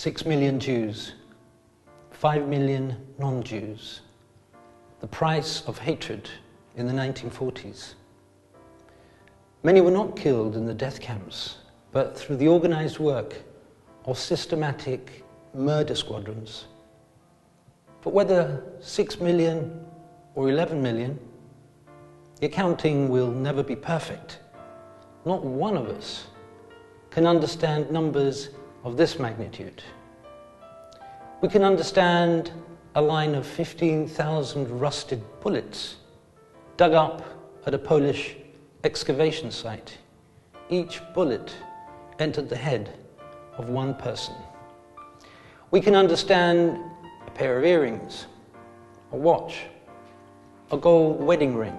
6 million Jews, 5 million non-Jews, the price of hatred in the 1940s. Many were not killed in the death camps, but through the organized work of systematic murder squadrons. But whether 6 million or 11 million, the accounting will never be perfect. Not one of us can understand numbers of this magnitude. We can understand a line of 15,000 rusted bullets dug up at a Polish excavation site. Each bullet entered the head of one person. We can understand a pair of earrings, a watch, a gold wedding ring,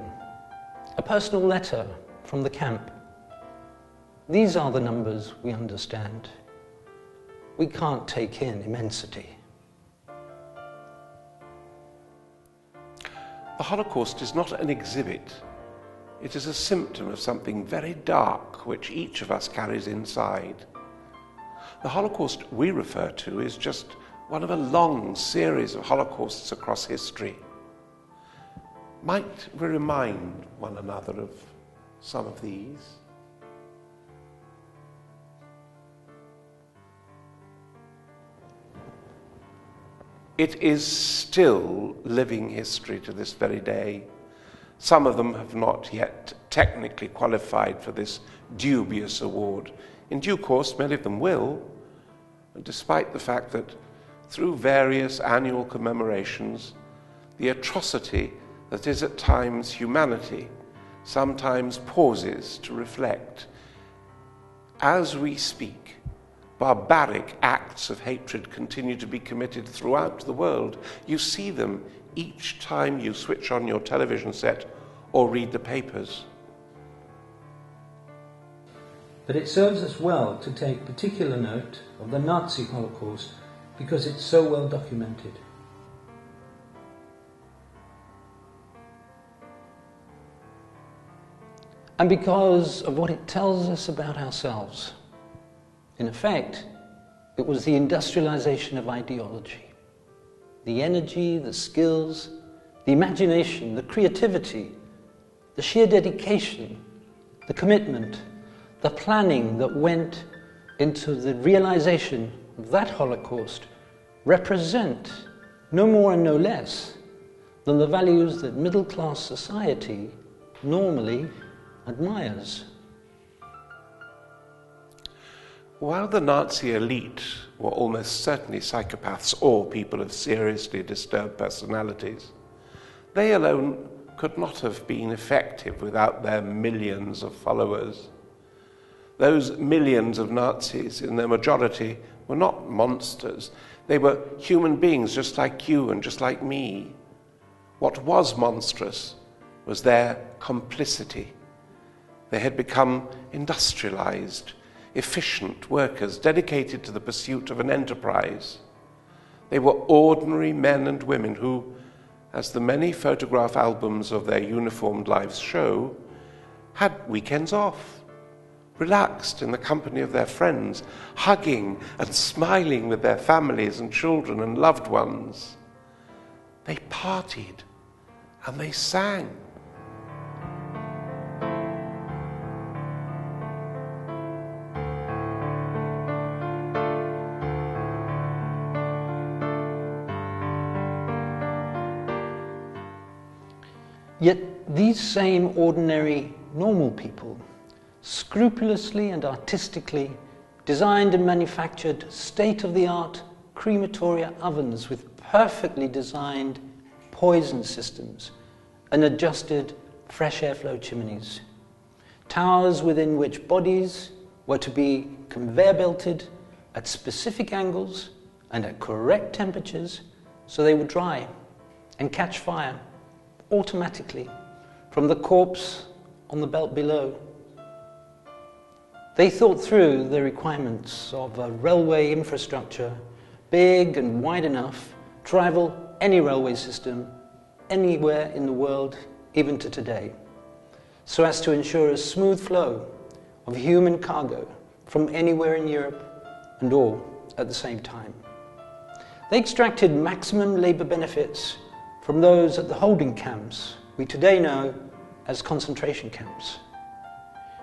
a personal letter from the camp. These are the numbers we understand. We can't take in immensity. The Holocaust is not an exhibit. It is a symptom of something very dark which each of us carries inside. The Holocaust we refer to is just one of a long series of Holocausts across history. Might we remind one another of some of these? It is still living history to this very day. Some of them have not yet technically qualified for this dubious award. In due course, many of them will, and despite the fact that through various annual commemorations, the atrocity that is at times humanity sometimes pauses to reflect. As we speak, barbaric acts of hatred continue to be committed throughout the world. You see them each time you switch on your television set or read the papers. But it serves us well to take particular note of the Nazi Holocaust because it's so well documented. And because of what it tells us about ourselves. In effect, it was the industrialization of ideology. The energy, the skills, the imagination, the creativity, the sheer dedication, the commitment, the planning that went into the realization of that Holocaust represent no more and no less than the values that middle-class society normally admires. While the Nazi elite were almost certainly psychopaths or people of seriously disturbed personalities, they alone could not have been effective without their millions of followers. Those millions of Nazis, in their majority, were not monsters. They were human beings just like you and just like me. What was monstrous was their complicity. They had become industrialized, efficient workers dedicated to the pursuit of an enterprise. They were ordinary men and women who, as the many photograph albums of their uniformed lives show, had weekends off, relaxed in the company of their friends, hugging and smiling with their families and children and loved ones. They partied and they sang. Yet these same ordinary, normal people scrupulously and artistically designed and manufactured state-of-the-art crematoria ovens with perfectly designed poison systems and adjusted fresh airflow chimneys, towers within which bodies were to be conveyor belted at specific angles and at correct temperatures so they would dry and catch fire automatically from the corpse on the belt below. They thought through the requirements of a railway infrastructure big and wide enough to rival any railway system anywhere in the world, even to today, so as to ensure a smooth flow of human cargo from anywhere in Europe and all at the same time. They extracted maximum labour benefits from those at the holding camps we today know as concentration camps,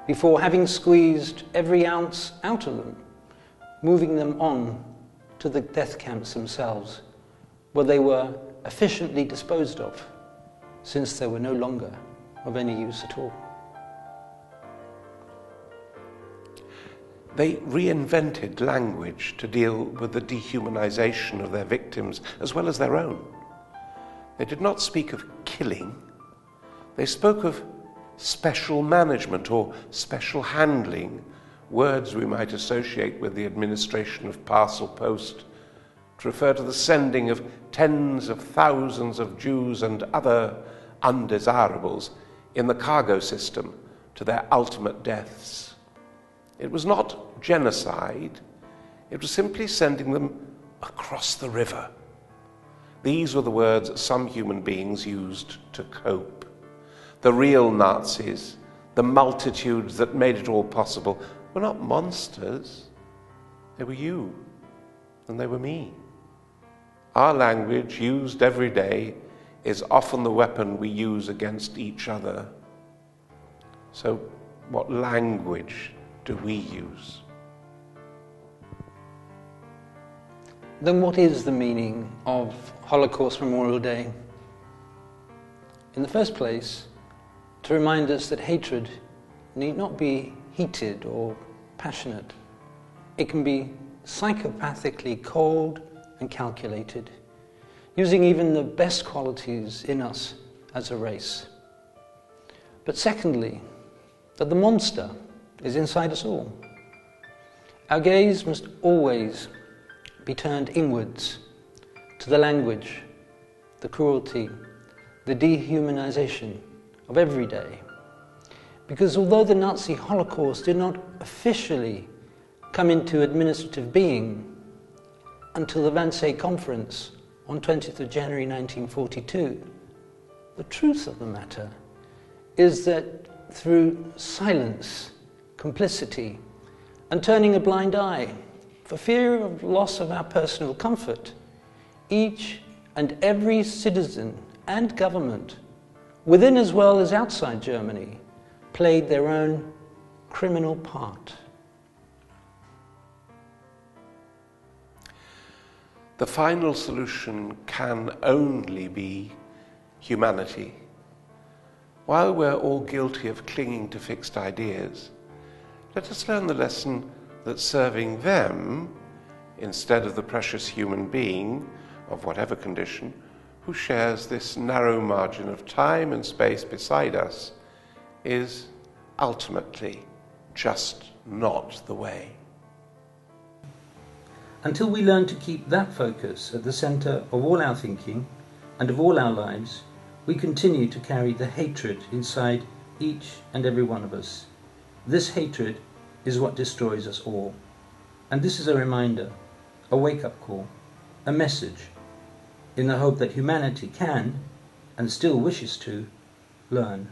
before having squeezed every ounce out of them, moving them on to the death camps themselves, where they were efficiently disposed of, since they were no longer of any use at all. They reinvented language to deal with the dehumanization of their victims as well as their own. They did not speak of killing, they spoke of special management or special handling, words we might associate with the administration of parcel post, to refer to the sending of tens of thousands of Jews and other undesirables in the cargo system to their ultimate deaths. It was not genocide, it was simply sending them across the river. These were the words some human beings used to cope. The real Nazis, the multitudes that made it all possible, were not monsters. They were you, and they were me. Our language, used every day, is often the weapon we use against each other. So, what language do we use? Then what is the meaning of Holocaust Memorial Day? In the first place, to remind us that hatred need not be heated or passionate. It can be psychopathically cold and calculated, using even the best qualities in us as a race. But secondly, that the monster is inside us all. Our gaze must always be turned inwards to the language, the cruelty, the dehumanization of every day. Because although the Nazi Holocaust did not officially come into administrative being until the Wannsee Conference on 20th of January 1942, the truth of the matter is that through silence, complicity, and turning a blind eye for fear of loss of our personal comfort, each and every citizen and government, within as well as outside Germany, played their own criminal part. The final solution can only be humanity. While we're all guilty of clinging to fixed ideas, let us learn the lesson that serving them, instead of the precious human being, of whatever condition, who shares this narrow margin of time and space beside us, is ultimately just not the way. Until we learn to keep that focus at the centre of all our thinking and of all our lives, we continue to carry the hatred inside each and every one of us. This hatred is what destroys us all. And this is a reminder, a wake-up call, a message, in the hope that humanity can, and still wishes to, learn.